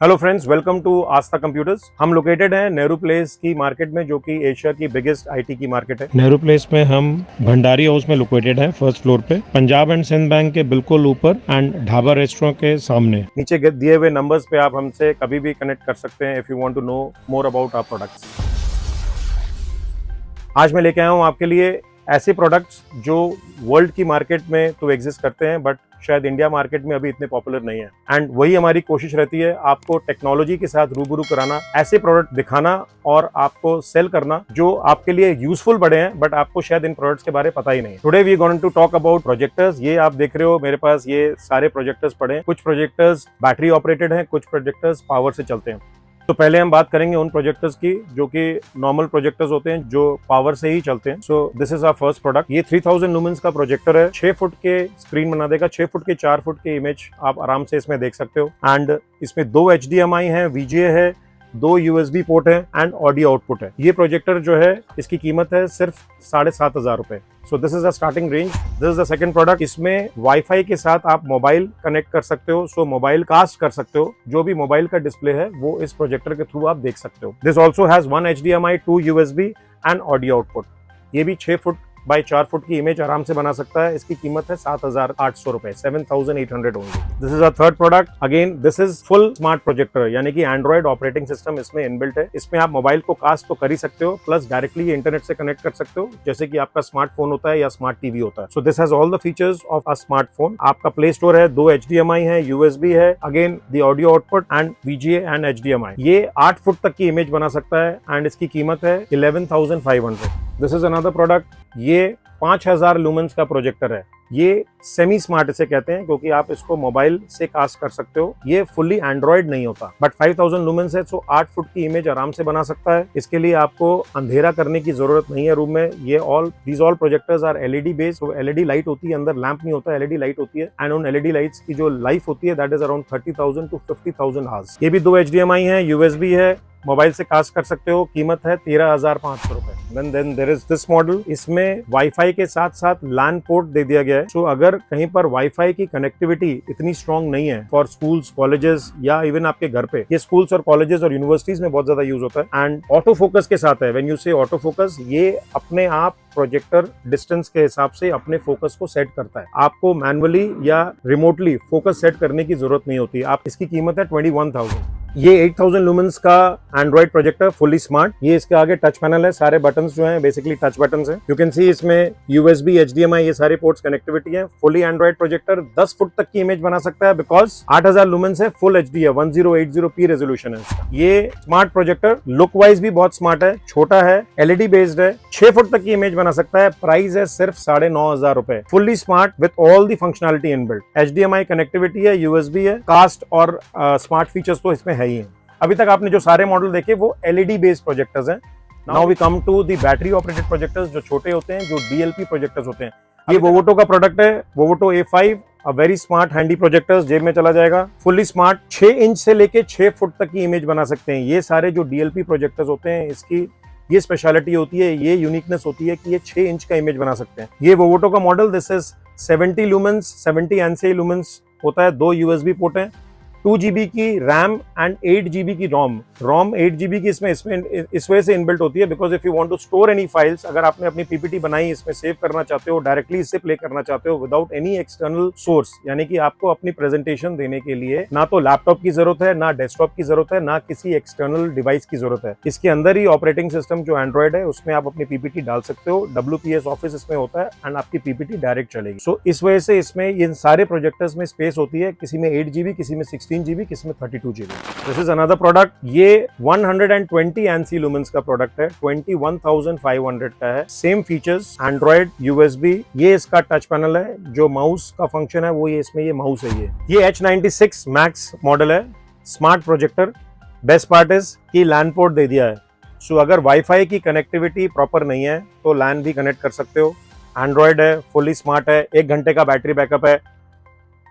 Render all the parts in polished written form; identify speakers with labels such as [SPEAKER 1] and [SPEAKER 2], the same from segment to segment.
[SPEAKER 1] Hello friends, welcome to Aastha computers. हम located हैं Nehru place की मार्केट में, जो कि एशिया की बिगेस्ट आईटी की मार्केट है। नेहरू प्लेस में हम भंडारी हाउस में लोकेटेड हैं, फर्स्ट फ्लोर पे, पंजाब एंड सिंध बैंक के बिल्कुल ऊपर एंड ढाबा रेस्टोरेंट के सामने। नीचे दिए हुए नंबर्स पे आप हमसे कभी भी कनेक्ट कर सकते हैं if you want to know more about our products. आज मैं लेके आया हूँ आपके लिए ऐसे प्रोडक्ट्स जो वर्ल्ड की मार्केट में तो एग्जिस्ट करते हैं, बट शायद इंडिया मार्केट में अभी इतने पॉपुलर नहीं है। एंड वही हमारी कोशिश रहती है, आपको टेक्नोलॉजी के साथ रूबरू कराना, ऐसे प्रोडक्ट दिखाना और आपको सेल करना जो आपके लिए यूजफुल बड़े हैं, बट आपको शायद इन प्रोडक्ट्स के बारे में पता ही नहीं। Today we going to talk about projectors. ये आप देख रहे हो मेरे पास ये सारे प्रोजेक्टर्स पड़े हैं। कुछ प्रोजेक्टर्स बैटरी ऑपरेटेड हैं, कुछ प्रोजेक्टर्स पावर से चलते हैं। तो पहले हम बात करेंगे उन प्रोजेक्टर्स की जो कि नॉर्मल प्रोजेक्टर्स होते हैं, जो पावर से ही चलते हैं। So this is our first product. ये 3000 लुमेंस का प्रोजेक्टर है। 6 फुट के स्क्रीन बना देगा। 6 फुट के 4 फुट के इमेज आप आराम से इसमें देख सकते हो। एंड इसमें 2 HDMI है, VGA है, 2 USB पोर्ट है एंड ऑडियो आउटपुट है। ये प्रोजेक्टर जो है इसकी कीमत है सिर्फ 7,500 रुपए। सो this is a starting range. This is the second product. इसमें वाईफाई के साथ आप मोबाइल कनेक्ट कर सकते हो। सो मोबाइल कास्ट कर सकते हो। जो भी मोबाइल का डिस्प्ले है वो इस प्रोजेक्टर के थ्रू आप देख सकते हो। This also has 1 HDMI, 2 USB and audio output. ये भी 6 फुट बाय 4 फुट की इमेज आराम से बना सकता है। इसकी कीमत है 7,800 रुपए, 7,800 only. This is a third product. Again this is full smart projector, यानी कि एंड्रॉइड ऑपरेटिंग सिस्टम इसमें इनबिल्ट है। इसमें आप मोबाइल को कास्ट तो कर ही सकते हो, प्लस डायरेक्टली ये इंटरनेट से कनेक्ट कर सकते हो, जैसे कि आपका स्मार्टफोन होता है या स्मार्ट टीवी होता है। So this has all the features of a smartphone. आपका प्ले स्टोर है, 2 HDMI है, USB है, again the audio output and VGA and HDMI। ये 8 फुट तक की इमेज बना सकता है एंड इसकी कीमत है 11,500। This is another product. ये 5000 लुमेंस का प्रोजेक्टर है। ये सेमी स्मार्ट इसे कहते हैं, क्योंकि आप इसको मोबाइल से कास्ट कर सकते हो। ये फुल्ली एंड्रॉइड नहीं होता, बट 5000 लुमेंस है, सो 8 फुट की इमेज आराम से बना सकता है। इसके लिए आपको अंधेरा करने की जरूरत नहीं है रूम में। ये these all projectors are LED based. तो LED लाइट होती है, अंदर लैंप नहीं होता, LED लाइट होती है। एंड उन LED लाइट्स की जो लाइफ होती है that is around 30,000 to 50,000 hours. ये भी 2 HDMI है, USB है, मोबाइल से कास्ट कर सकते हो। कीमत है 13,500 रुपए। Then there is this model. इसमें वाईफाई के साथ साथ LAN पोर्ट दे दिया गया है। सो अगर कहीं पर वाईफाई की कनेक्टिविटी इतनी स्ट्रॉन्ग नहीं है फॉर स्कूल्स, कॉलेजेस या इवन आपके घर पे, ये स्कूल्स और कॉलेजेस और यूनिवर्सिटीज में बहुत ज्यादा यूज होता है। एंड ऑटो फोकस के साथ है। व्हेन यू से ऑटो फोकस, ये अपने आप प्रोजेक्टर डिस्टेंस के हिसाब से अपने फोकस को सेट करता है। आपको मैनुअली या रिमोटली फोकस सेट करने की जरूरत नहीं होती। आप इसकी कीमत है 21,000। ये 8000 लुमेंस का एंड्रॉइड प्रोजेक्टर, फुली स्मार्ट। ये इसके आगे टच पैनल है। सारे बटन्स जो हैं बेसिकली टच बटन्स हैं। यू कैन सी इसमें USB, HDMI ये सारे पोर्ट्स कनेक्टिविटी है। फुली एंड्रॉइड प्रोजेक्टर 10 फुट तक की इमेज बना सकता है, बिकॉज 8000 लुमेंस है, फुल HD है, 1080p रेजोल्यूशन है इसका। ये स्मार्ट प्रोजेक्टर लुक वाइज भी बहुत स्मार्ट है, छोटा है, LED बेस्ड है, 6 फुट तक की इमेज बना सकता है। प्राइस है सिर्फ 9,500 रुपए। Fully smart with all the functionality inbuilt. HDMI connectivity है, USB है, कास्ट और स्मार्ट फीचर्स तो इसमें है ही है। अभी तक आपने जो सारे मॉडल देखे वो LED बेस्ड प्रोजेक्टर्स हैं। Now we come to the battery operated projectors, जो छोटे होते हैं, जो DLP प्रोजेक्टर्स होते हैं। ये वोवोटो का प्रोडक्ट है, वोवोटो A5, a very smart handy projectors, जेब में चला जाएगा। फुल्ली स्मार्ट, 6 इंच से लेके 6 फुट तक की इमेज बना सकते हैं। ये सारे जो DLP प्रोजेक्टर्स होते हैं, इसकी ये स्पेशलिटी होती है, ये यूनिकनेस होती है कि ये 6 इंच का इमेज बना सकते हैं। ये वोवोटो का model, this is 70 lumens, 70 ANSI lumens होता है। 2 USB पोर्ट है, 2 GB की रैम एंड 8 GB की रोम 8 GB की इसमें इस वजह से इनबिल्ट होती है, because if you want to store any files, अगर आपने अपनी PPT बनाई, इसमें सेव करना चाहते हो, डायरेक्टली इससे प्ले करना चाहते हो विदाउट एनी एक्सटर्नल सोर्स, यानी कि आपको अपनी प्रेजेंटेशन देने के लिए ना तो लैपटॉप की जरूरत है, ना डेस्कटॉप की जरूरत है, ना किसी एक्सटर्नल डिवाइस की जरूरत है। इसके अंदर ही ऑपरेटिंग सिस्टम जो एंड्रॉइड है उसमें आप अपनी PPT डाल सकते हो। WPS ऑफिस इसमें होता है एंड आपकी PPT डायरेक्ट चलेगी। सो इस वजह से इसमें इन सारे प्रोजेक्टर्स में स्पेस होती है, किसी में 8 GB, किसी में 16 GB, किसी में 32 GB। This is another product. ये 120 ANSI लुमेंस का प्रोडक्ट है, 21,500 का है। Same features, Android, USB। ये इसका टच पैनल है, जो माउस का फंक्शन है वो ये इसमें ये माउस है। ये H96 मैक्स मॉडल है, smart projector. Best part is कि LAN पोर्ट दे दिया है। सो अगर वाईफाई की कनेक्टिविटी प्रॉपर नहीं है तो LAN भी कनेक्ट कर सकते हो। एंड्रॉइड है, फुली स्मार्ट है, 1 घंटे का बैटरी बैकअप है,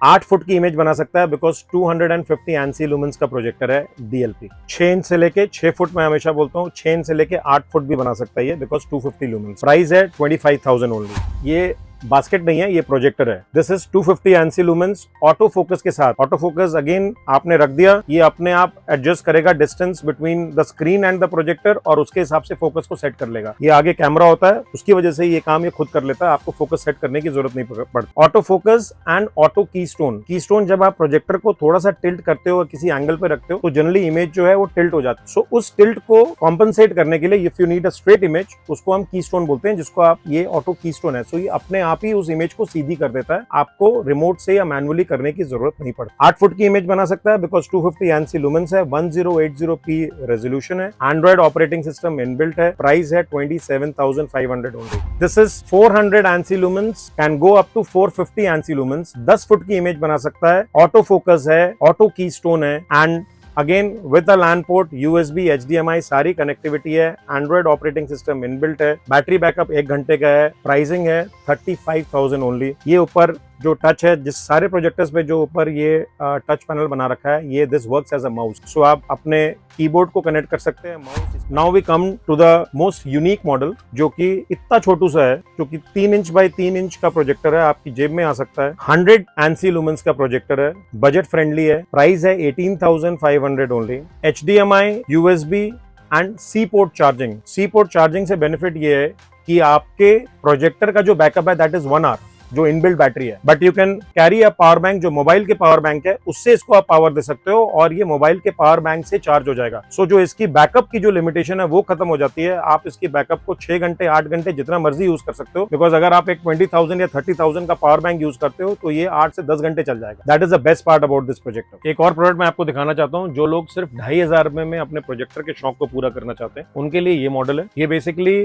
[SPEAKER 1] 8 फुट की इमेज बना सकता है, बिकॉज 250 ANSI लुमेंस का प्रोजेक्टर है DLP। 6 इंच से लेके 6 फुट, मैं हमेशा बोलता हूँ 6 इंच से लेके 8 फुट भी बना सकता है ये, बिकॉज 250 लुमेंस। प्राइस है 25,000 ओनली। ये बास्केट नहीं है, ये प्रोजेक्टर है। This is 250 NC lumens auto focus के साथ। ऑटो फोकस अगेन आपने रख दिया, ये अपने आप एडजस्ट करेगा distance between the screen and the projector और उसके हिसाब से फोकस को सेट कर लेगा। ये आगे कैमरा होता है, उसकी वजह से ये काम ये खुद कर लेता है, आपको फोकस सेट करने की जरूरत नहीं पड़ती। Auto focus and auto keystone जब आप प्रोजेक्टर को थोड़ा सा टिल्ट करते हो, किसी एंगल पे रखते हो, तो जनरली इमेज जो है वो टिल्ट हो जाती है। सो उस टिल्ट को कॉम्पनसेट करने के लिए if you need a straight image, उसको हम कीस्टोन बोलते हैं, जिसको आप, ये ऑटो कीस्टोन है। सो ये अपने आप ही उस इमेज को सीधी कर देता है, आपको रिमोट से या मैनुअली करने की जरूरत नहीं पड़ती। 8 फुट की इमेज बना सकता है बिकॉज 250 एनसी लुमेंस है, 1080p रेजोल्यूशन है, एंड्रॉइड ऑपरेटिंग सिस्टम इनबिल्ट है, प्राइस है 27,500 only. This is 400 ANSI lumens, can go up to 450 ANSI lumens. 10 foot की इमेज बना सकता है, ऑटो फोकस है, ऑटो कीस्टोन है, and again with the LAN port, USB, HDMI सारी कनेक्टिविटी है, एंड्रॉइड ऑपरेटिंग सिस्टम इनबिल्ट है, बैटरी बैकअप 1 घंटे का है, प्राइसिंग है 35,000 ओनली। ये ऊपर जो टच है, जिस सारे प्रोजेक्टर्स पे जो ऊपर ये टच पैनल बना रखा है, ये this works as a mouse. So आप अपने कीबोर्ड को कनेक्ट कर सकते हैं mouse. Now we come to the most unique model, जो कि इतना छोटू सा है, जो कि 3 इंच बाय 3 इंच का प्रोजेक्टर है, आपकी जेब में आ सकता है। 100 एनसी लुमेंस का प्रोजेक्टर है, बजट फ्रेंडली है, प्राइस है 18,500 only. HDMI, USB and C port charging. C port charging से बेनिफिट ये है कि आपके प्रोजेक्टर का जो बैकअप है दैट इज 1 आवर, जो इनबिल्ट बैटरी है, but you can carry a power bank, जो मोबाइल के पावर बैंक है, उससे इसको आप पावर दे सकते हो और ये मोबाइल के पावर बैंक से चार्ज हो जाएगा। सो जो इसकी बैकअप की जो लिमिटेशन है वो खत्म हो जाती है। आप इसकी बैकअप को 6 घंटे 8 घंटे जितना मर्जी यूज कर सकते हो, बिकॉज अगर आप एक 20,000 या 30,000 का पावर बैंक यूज करते हो तो ये 8 से 10 घंटे चल जाएगा। That is the best part about this projector. एक और प्रोडक्ट मैं आपको दिखाना चाहता हूँ, जो लोग सिर्फ 2,500 में अपने प्रोजेक्टर के शौक को पूरा करना चाहते हैं, उनके लिए ये मॉडल है। ये बेसिकली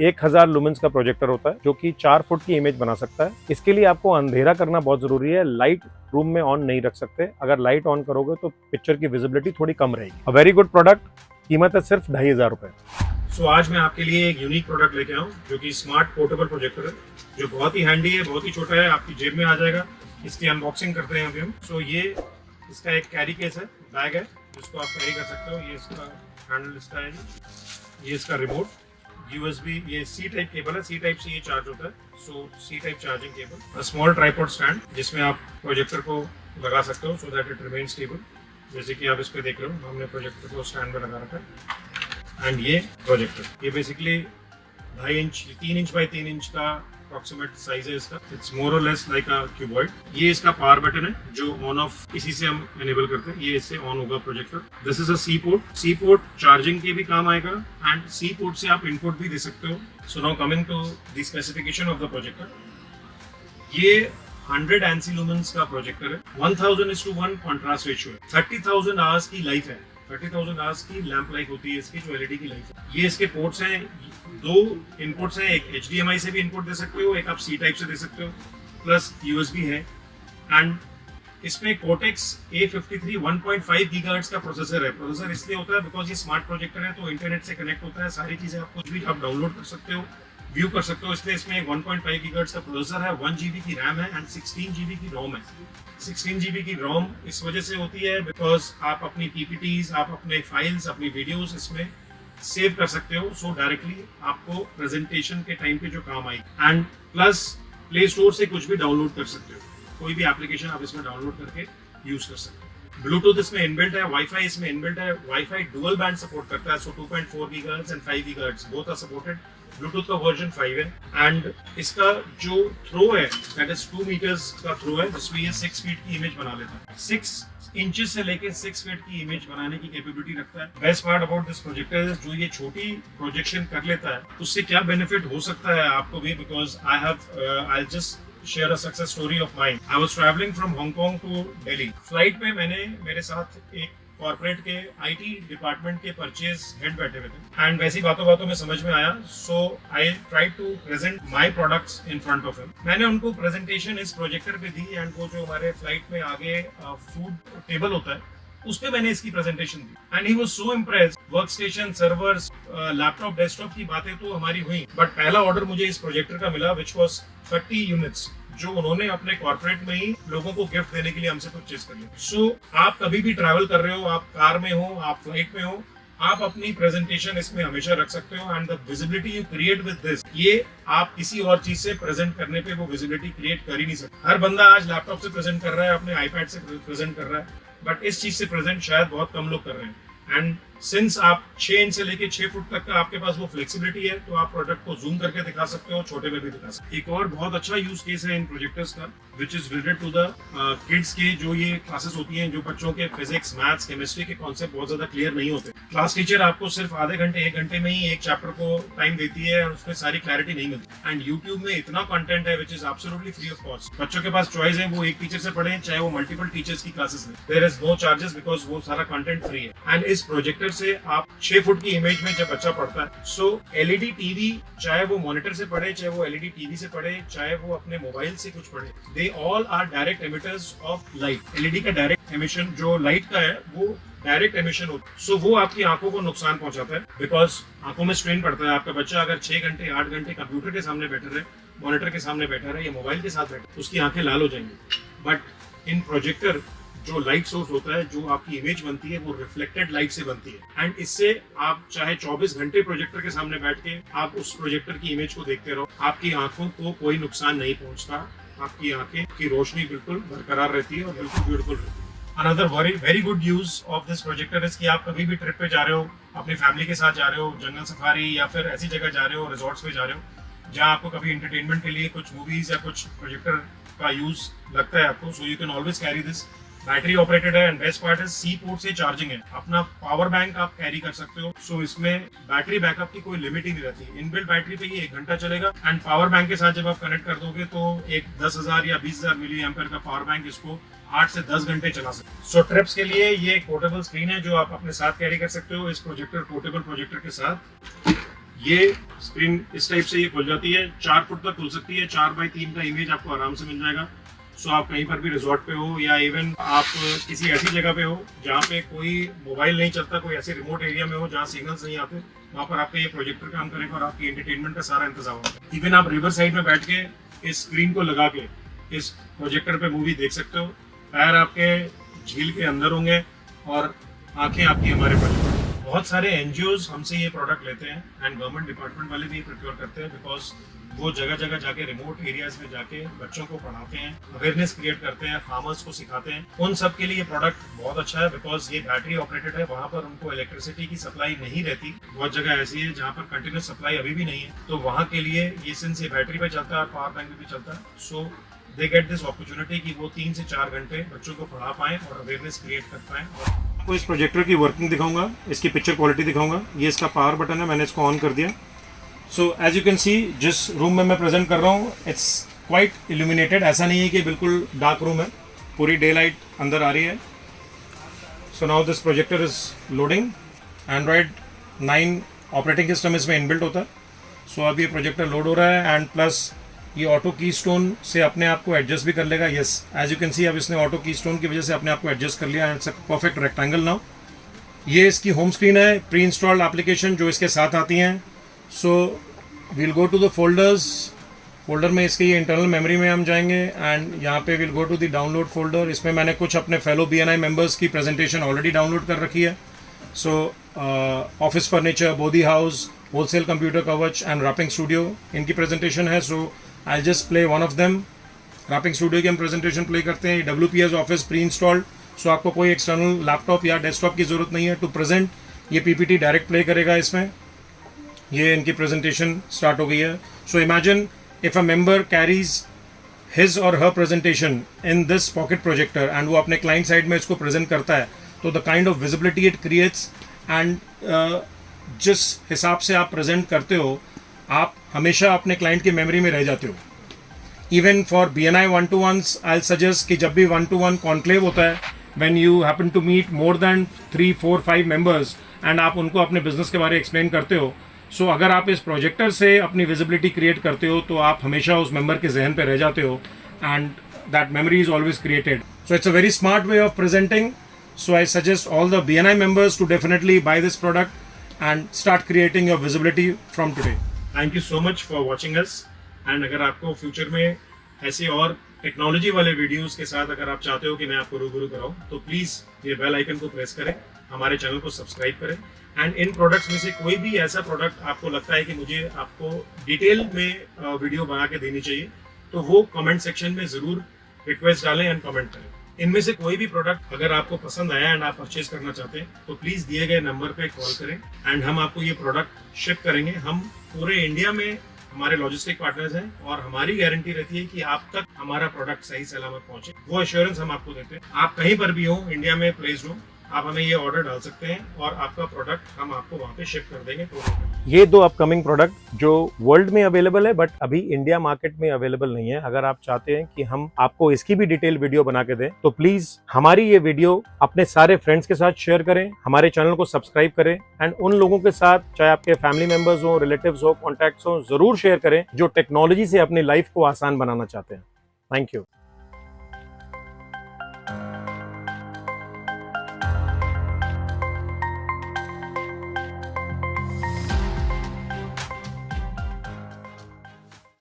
[SPEAKER 1] 1000 लुमेंस का प्रोजेक्टर होता है, जो कि 4 फुट की इमेज बना सकता है। इसके लिए आपको अंधेरा करना बहुत जरूरी है, लाइट रूम में ऑन नहीं रख सकते। अगर लाइट ऑन करोगे तो पिक्चर की विजिबिलिटी थोड़ी कम रहेगी। अ वेरी गुड प्रोडक्ट, कीमत है सिर्फ 2,500 रुपए। सो आज मैं आपके लिए एक यूनिक प्रोडक्ट लेके आऊँ, जो कि स्मार्ट पोर्टेबल प्रोजेक्टर है, जो बहुत ही हैंडी है, बहुत ही छोटा है, आपकी जेब में आ जाएगा। इसकी अनबॉक्सिंग करते हैं अभी हम। सो ये इसका एक कैरी केस है, बैग है, जिसको आप कैरी कर सकते हो। ये इसका हैंडल इसका है, ये इसका रिमोट, USB, ये C टाइप केबल है, C टाइप से ये चार्ज होता है। सो C type charging cable, small tripod stand, जिसमें आप प्रोजेक्टर को लगा सकते हो so that it remain stable. जैसे कि आप इस पे देख रहे हो, हमने प्रोजेक्टर को स्टैंड पे लगा रखा है। एंड ये प्रोजेक्टर, ये basically 2.5 inch 3 inch by 3 inch का अप्रोक्सीमेट साइज है इसका। इट्स मोर और लेस लाइक अ क्यूबॉइड। ये इसका पावर बटन है, जो ऑन ऑफ इसी से हम एनेबल करते हैं। ये इससे ऑन होगा projector. This is a C port. C port charging के भी काम आएगा, एंड सी पोर्ट से आप इनपुट भी दे सकते हो। So now coming to the specification of the projector. ये 100 एनसी लुमेंस का प्रोजेक्टर है, 1000:1 कॉन्ट्रास्ट रेशियो है, 30,000 आवर्स की लाइफ है, 30,000 आवर्स की लैंप लाइफ होती है इसकी, जो एलईडी की लाइफ है। ये इसके पोर्ट्स हैं, 2 इनपुट्स हैं, एक HDMI से भी इनपुट दे सकते हो, एक आप C टाइप से दे सकते हो, प्लस USB है। एंड इसमें Cortex A53 1.5 गीगाहर्ट्ज का प्रोसेसर है। प्रोसेसर इसलिए होता है बिकॉज ये स्मार्ट प्रोजेक्टर है, तो इंटरनेट से कनेक्ट होता है, सारी चीजें आप कुछ भी आप डाउनलोड कर सकते हो, व्यू कर सकते हो। इसलिए इसमें 1.5 गीगाहर्ट्ज का प्रोसेसर है, 1 GB की रैम है, एंड 16 GB की रोम है। 16 GB की रोम इस वजह से होती है बिकॉज आप अपनी PPTs, आप अपने फाइल्स, अपनी वीडियोस इसमें सेव कर सकते हो, सो डायरेक्टली आपको प्रेजेंटेशन के टाइम पे जो काम आएगी। एंड प्लस प्ले स्टोर से कुछ भी डाउनलोड कर सकते हो, कोई भी एप्लीकेशन आप इसमें डाउनलोड करके यूज कर सकते हो। ब्लूटूथ इसमें इनबिल्ट है, वाईफाई इसमें इनबिल्ट है। वाईफाई डुअल बैंड सपोर्ट करता है, so 2.4 gigahertz and 5 gigahertz both are supported. Bluetooth का वर्जन 5 है। एंड इसका जो थ्रो है दैट इज 2 मीटर्स का थ्रो है, जिसमें ये 6 फीट की इमेज बना लेता है। 6 इंचेस से लेके 6 फीट की इमेज बनाने की कैपेबिलिटी रखता है। Best part about this projector is, जो ये छोटी प्रोजेक्शन कर लेता है, उससे क्या बेनिफिट हो सकता है आपको भी, because I just share a success story of mine. I was traveling from Hong Kong to Delhi. Flight में मैंने मेरे साथ एक कॉर्पोरेट के IT डिपार्टमेंट के परचेज हेड बैठे हुए थे, एंड वैसी बातों बातों में समझ में आया, so I try to present my products in front of him. मैंने उनको प्रेजेंटेशन इस प्रोजेक्टर पे दी, एंड वो जो हमारे फ्लाइट में आगे फूड टेबल होता है, उस पे मैंने इसकी presentation the, and he was so impressed. Work station, servers, laptop, desktop की बातें तो हमारी हुई, बट पहला ऑर्डर मुझे इस प्रोजेक्टर का मिला, विच वाज 30 यूनिट्स, जो उन्होंने अपने कॉर्पोरेट में ही लोगों को गिफ्ट देने के लिए हमसे परचेज कर लिया। सो आप कभी भी ट्रैवल कर रहे हो, आप कार में हो, आप फ्लाइट में हो, आप अपनी प्रेजेंटेशन इसमें हमेशा रख सकते हो and the visibility you create with this, ये आप किसी और चीज से प्रेजेंट करने पे वो विजिबिलिटी क्रिएट कर ही नहीं सकते। हर बंदा आज लैपटॉप से प्रेजेंट कर रहा है, अपने आईपैड से प्रेजेंट कर रहा है, बट इस चीज से प्रेजेंट शायद बहुत कम लोग कर रहे हैं। एंड सिंस आप 6 इंच से लेके 6 फुट तक का आपके पास वो फ्लेक्सिबिलिटी है, तो आप प्रोडक्ट को जूम करके दिखा सकते हो, छोटे में भी दिखा सकते हो। एक और बहुत अच्छा यूज केस है इन प्रोजेक्टर्स का, which is related to the kids के जो ये क्लासेस होती हैं, जो बच्चों के फिजिक्स, मैथ्स, केमिस्ट्री के कॉन्सेप्ट बहुत ज्यादा क्लियर नहीं होते। क्लास टीचर आपको सिर्फ आधे घंटे 1 घंटे में ही एक चैप्टर को टाइम देती है और उसमें सारी क्लैरिटी नहीं मिलती। एंड यूट्यूब में इतना कंटेंट है which is absolutely free of cost. बच्चों के पास चॉइस है, वो एक टीचर से पढ़े, चाहे वो मल्टीपल टीचर्स की क्लासेस है, there is no charges because वो सारा कंटेंट फ्री है। एंड इस प्रोजेक्टर से आप 6 फुट की इमेज में जब बच्चा पढ़ता है, सो एलईडी टीवी, चाहे वो मॉनिटर से पढ़े, चाहे वो एलईडी टीवी से पढ़े, चाहे वो अपने मोबाइल से कुछ पढ़े, they all are direct emitters of light. LED का डायरेक्ट एमिशन जो लाइट का है वो डायरेक्ट एमिशन होता है, सो वो आपकी आंखों को नुकसान पहुंचाता है, बिकॉज आंखों में स्ट्रेन पड़ता है। आपका बच्चा अगर 6 घंटे 8 घंटे कंप्यूटर के सामने बैठा रहे, मॉनिटर के सामने बैठा रहे या मोबाइल के साथ बैठा, उसकी आंखें लाल हो जाएंगी। बट इन प्रोजेक्टर जो लाइट सोर्स होता है, जो आपकी इमेज बनती है, वो रिफ्लेक्टेड लाइट से बनती है। एंड इससे आप चाहे 24 घंटे प्रोजेक्टर के सामने बैठ के आप उस प्रोजेक्टर की इमेज को देखते रहो, आपकी आंखों को कोई नुकसान नहीं पहुंचता। आपकी आंखें की रोशनी बिल्कुल बरकरार रहती है और बिल्कुल ब्यूटीफुल रहती है। Another very good use of this projector is कि आप कभी भी ट्रिप पे जा रहे हो, अपनी फैमिली के साथ जा रहे हो, जंगल सफारी या फिर ऐसी जगह जा रहे हो, रिजॉर्ट्स पे जा रहे हो, जहाँ आपको कभी एंटरटेनमेंट के लिए कुछ मूवीज या कुछ प्रोजेक्टर का यूज लगता है आपको, so you can always carry this. Battery operated है एंड बेस्ट पार्ट है सी पोर्ट से चार्जिंग है। अपना पावर बैंक आप कैरी कर सकते हो, सो इसमें बैटरी बैकअप की कोई लिमिट ही नहीं रहती। इनबिल्ट बैटरी पे ये 1 घंटा चलेगा एंड पावर बैंक के साथ जब आप कनेक्ट कर दोगे तो एक 10,000 या 20,000 मिली एम्पेयर का पावर बैंक इसको 8 से 10 घंटे चला सकते हो। सो ट्रिप्स के लिए ये एक पोर्टेबल स्क्रीन है जो आप अपने साथ कैरी कर सकते हो। इस पोर्टेबल प्रोजेक्टर के साथ ये स्क्रीन इस टाइप से ये खुल जाती है, 4 फुट तक खुल सकती है, 4x3 का इमेज आपको आराम से मिल जाएगा। सो आप कहीं पर भी रिजॉर्ट पे हो या इवन आप किसी ऐसी जगह पे हो जहाँ पे कोई मोबाइल नहीं चलता, कोई ऐसे रिमोट एरिया में हो जहाँ सिग्नल्स नहीं आते, वहाँ पर आपका ये प्रोजेक्टर काम करेगा और आपकी एंटरटेनमेंट का सारा इंतजाम होगा। इवन आप रिवर साइड में बैठ के इस स्क्रीन को लगा के इस प्रोजेक्टर पे मूवी देख सकते हो। पैर आपके झील के अंदर होंगे और आंखें आपकी हमारे प्रोजेक्टर। बहुत सारे एनजीओज हमसे ये प्रोडक्ट लेते हैं एंड गवर्नमेंट डिपार्टमेंट वाले भी प्रिक्योर करते हैं, बिकॉज वो जगह जगह जाके रिमोट एरियाज में जाके बच्चों को पढ़ाते हैं, अवेयरनेस क्रिएट करते हैं, फार्मर्स को सिखाते हैं। उन सब के लिए ये प्रोडक्ट बहुत अच्छा है, बिकॉज ये बैटरी ऑपरेटेड है, वहाँ पर उनको इलेक्ट्रिसिटी की सप्लाई नहीं रहती। बहुत जगह ऐसी है जहाँ पर कंटिन्यूस सप्लाई अभी भी नहीं है, तो वहाँ के लिए ये सिंस ये बैटरी पे चलता है और पावर बैंक पे भी चलता है, सो दे गेट दिस अपॉर्चुनिटी कि वो 3 से 4 घंटे बच्चों को पढ़ा पाएं और अवेयरनेस क्रिएट कर पाएं। आपको इस प्रोजेक्टर की वर्किंग दिखाऊंगा, इसकी पिक्चर क्वालिटी दिखाऊंगा। ये इसका पावर बटन है, मैंने इसको ऑन कर दिया। So as you can see, जिस रूम में मैं प्रेजेंट कर रहा हूँ इट्स क्वाइट इल्यूमिनेटेड। ऐसा नहीं है कि बिल्कुल डार्क रूम है, पूरी डे लाइट अंदर आ रही है। So now this projector is loading. Android 9 operating system इसमें इनबिल्ट होता है। सो अब ये प्रोजेक्टर लोड हो रहा है एंड प्लस ये ऑटो की स्टोन से अपने आप को एडजस्ट भी कर लेगा। Yes, as you can see अब इसने ऑटो की स्टोन की वजह से अपने आप को एडजस्ट कर लिया। It's a perfect rectangle now. ये इसकी होम स्क्रीन है, प्री इंस्टॉल्ड एप्लीकेशन जो इसके साथ आती हैं। So we'll go to the folders. Folder में इसके ये इंटरनल मेमोरी में हम जाएंगे एंड यहाँ पे will go to the download folder. इसमें मैंने कुछ अपने फेलो BNI मेंबर्स की प्रेजेंटेशन ऑलरेडी डाउनलोड कर रखी है। So office furniture, Bodhi house, wholesale computer Kavach and wrapping studio, इनकी प्रेजेंटेशन है। So I just play one of them. Wrapping studio की हम प्रेजेंटेशन प्ले करते हैं। WPS office pre installed, so आपको कोई एक्सटर्नल लैपटॉप या डेस्कटॉप की ज़रूरत नहीं है टू प्रेजेंट। ये PPT डायरेक्ट प्ले करेगा इसमें। ये इनकी प्रेजेंटेशन स्टार्ट हो गई है। So imagine if a member carries his or her presentation in this pocket projector and वो अपने क्लाइंट साइड में इसको प्रेजेंट करता है, तो the kind of visibility it creates and जिस हिसाब से आप प्रेजेंट करते हो, आप हमेशा अपने क्लाइंट की मेमोरी में रह जाते हो। Even for BNI 1-to-1s I suggest कि जब भी 1-to-1 कॉन्क्लेव होता है, when you happen to meet more than 3, 4, 5 members and आप उनको अपने बिजनेस के बारे में एक्सप्लेन करते हो, सो अगर आप इस प्रोजेक्टर से अपनी विजिबिलिटी क्रिएट करते हो तो आप हमेशा उस मेंबर के जहन पे रह जाते हो and that memory is always created. So it's a very smart way of presenting. So I suggest all the BNI members to definitely buy this product and start creating your visibility from today. Thank you so much for watching us. And अगर आपको future में ऐसे और technology वाले videos के साथ अगर आप चाहते हो कि मैं आपको रूबरू कराऊं, तो प्लीज़ ये बेल आइकन को प्रेस करें, हमारे चैनल को सब्सक्राइब करें एंड इन प्रोडक्ट्स में से कोई भी ऐसा प्रोडक्ट आपको लगता है कि मुझे आपको डिटेल में वीडियो बना के देनी चाहिए, तो वो कमेंट सेक्शन में जरूर रिक्वेस्ट डालें एंड कमेंट करें। इनमें से कोई भी प्रोडक्ट अगर आपको पसंद आया एंड आप परचेज करना चाहते हैं तो प्लीज दिए गए नंबर पे कॉल करें एंड हम आपको ये प्रोडक्ट शिप करेंगे। हम पूरे इंडिया में हमारे लॉजिस्टिक पार्टनर्स हैं और हमारी गारंटी रहती है कि आप तक हमारा प्रोडक्ट सही सलामत पहुंचे। वो एश्योरेंस हम आपको देते हैं। आप कहीं पर भी हो, इंडिया में प्लेस्ड हो, आप हमें ये ऑर्डर डाल सकते हैं और आपका प्रोडक्ट हम आपको वहाँ पे शिप कर देंगे। ये दो अपकमिंग प्रोडक्ट जो वर्ल्ड में अवेलेबल है बट अभी इंडिया मार्केट में अवेलेबल नहीं है। अगर आप चाहते हैं कि हम आपको इसकी भी डिटेल वीडियो बना के दें तो प्लीज हमारी ये वीडियो अपने सारे फ्रेंड्स के साथ शेयर करें, हमारे चैनल को सब्सक्राइब करें एंड उन लोगों के साथ, चाहे आपके फैमिली मेंबर्स हो, रिलेटिव्स हो, कॉन्टैक्ट्स हो, जरूर शेयर करें जो टेक्नोलॉजी से अपनी लाइफ को आसान बनाना चाहते हैं। Thank you.